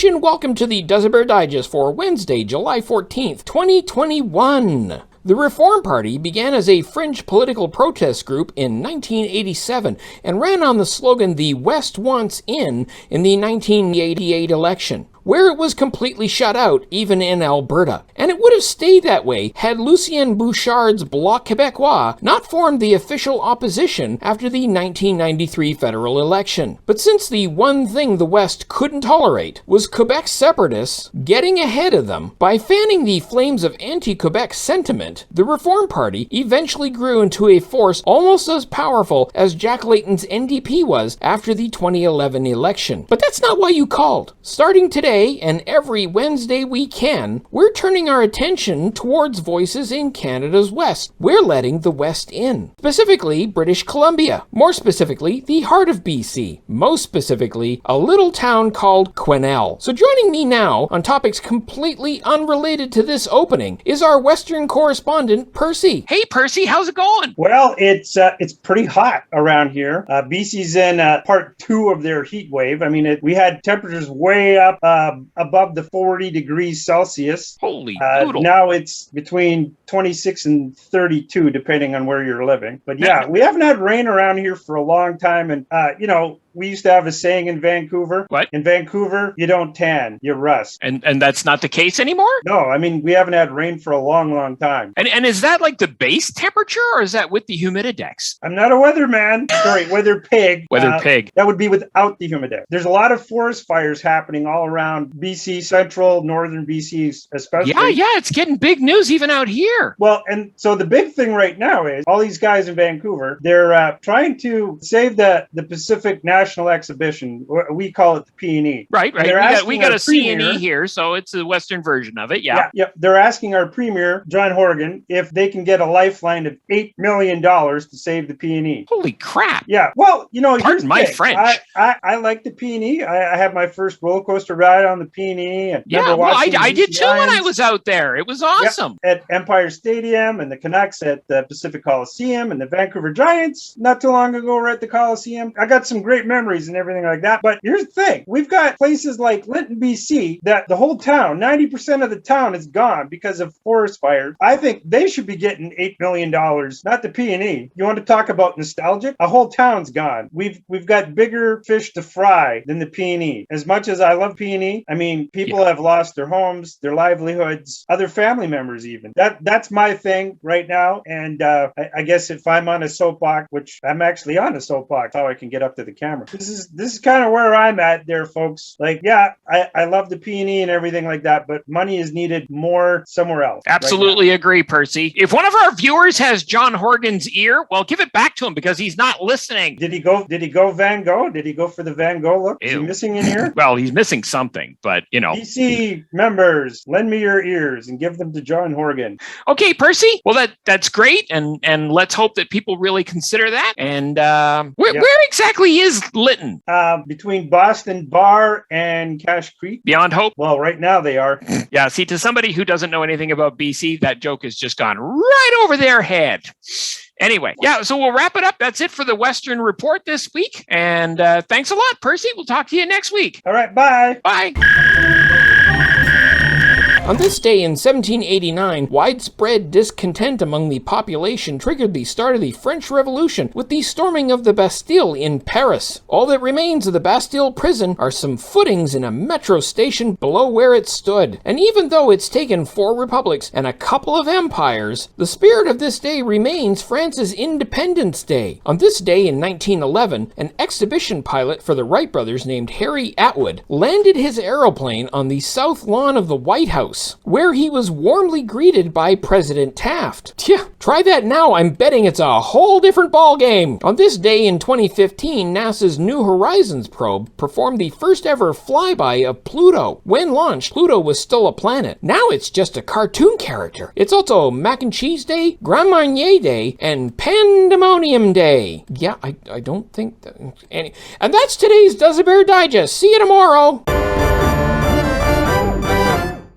and welcome to the Duza Bear Digest for Wednesday, July 14th, 2021. The Reform Party began as a fringe political protest group in 1987 and ran on the slogan "The West Wants In" the 1988 election, where it was completely shut out, even in Alberta. And it would have stayed that way had Lucien Bouchard's Bloq Quebecois not formed the official opposition after the 1993 federal election. But since the one thing the West couldn't tolerate was Quebec separatists getting ahead of them by fanning the flames of anti-Quebec sentiment, the Reform Party eventually grew into a force almost as powerful as Jack Layton's NDP was after the 2011 election. But that's not why you called. Starting today, and every Wednesday we can, we're turning our attention towards voices in Canada's West. We're letting the West in. Specifically, British Columbia. More specifically, the heart of BC. Most specifically, a little town called Quesnel. So joining me now on topics completely unrelated to this opening is our Western correspondent, Percy. Hey Percy, how's it going? Well, it's pretty hot around here. BC's in part 2 of their heat wave. I mean, we had temperatures way up above the 40 degrees Celsius. Holy doodle. Now it's between 26 and 32, depending on where you're living. But yeah, we haven't had rain around here for a long time. And, we used to have a saying in Vancouver. What? In Vancouver, you don't tan, you rust. And that's not the case anymore? No, I mean, we haven't had rain for a long, long time. And is that like the base temperature, or is that with the humididex? I'm not a weatherman. Sorry, weather pig. Weather pig. That would be without the humididex. There's a lot of forest fires happening all around BC, central, northern BC especially. Yeah, it's getting big news even out here. Well, and so the big thing right now is all these guys in Vancouver, they're trying to save the Pacific National Exhibition. We call it the PNE. Right. We got a CNE here, so it's the Western version of it. Yeah. They're asking our premier, John Horgan, if they can get a lifeline of $8 million to save the PNE. Holy crap. Yeah. Well, pardon my French. I like the PNE. I had my first roller coaster ride on the PNE. And I did too when I was out there. It was awesome. At Empire Stadium, and the Canucks at the Pacific Coliseum, and the Vancouver Giants not too long ago were at the Coliseum. I got some great memories and everything like that. But here's the thing. We've got places like Lytton, BC, that the whole town, 90% of the town is gone because of forest fires. I think they should be getting $8 million, not the PNE. You want to talk about nostalgic? A whole town's gone. We've got bigger fish to fry than the PNE. As much as I love PNE, I mean, people have lost their homes, their livelihoods, other family members even. That's my thing right now. And I guess if I'm on a soapbox, which I'm actually on a soapbox, how I can get up to the camera. This is kind of where I'm at there, folks. Like, yeah, I love the PNE and everything like that, but money is needed more somewhere else. Absolutely agree, Percy. If one of our viewers has John Horgan's ear, well, give it back to him because he's not listening. Did he go Van Gogh? Did he go for the Van Gogh look? Is he missing an ear? Well, he's missing something, but DC members, lend me your ears and give them to John Horgan. Okay, Percy. Well, that's great, and let's hope that people really consider that. And where exactly is Lytton? Between Boston Bar and Cache Creek. Beyond hope? Well, right now they are. Yeah, see, to somebody who doesn't know anything about BC, that joke has just gone right over their head. Anyway, so we'll wrap it up. That's it for the Western Report this week. And thanks a lot, Percy. We'll talk to you next week. All right, bye. Bye. On this day in 1789, widespread discontent among the population triggered the start of the French Revolution with the storming of the Bastille in Paris. All that remains of the Bastille prison are some footings in a metro station below where it stood. And even though it's taken 4 republics and a couple of empires, the spirit of this day remains France's Independence Day. On this day in 1911, an exhibition pilot for the Wright brothers named Harry Atwood landed his aeroplane on the south lawn of the White House, where he was warmly greeted by President Taft. Try that now. I'm betting it's a whole different ballgame. On this day in 2015, NASA's New Horizons probe performed the first ever flyby of Pluto. When launched, Pluto was still a planet. Now it's just a cartoon character. It's also Mac and Cheese Day, Grand Marnier Day, and Pandemonium Day. Yeah, I don't think that... And that's today's Duza Bear Digest. See you tomorrow.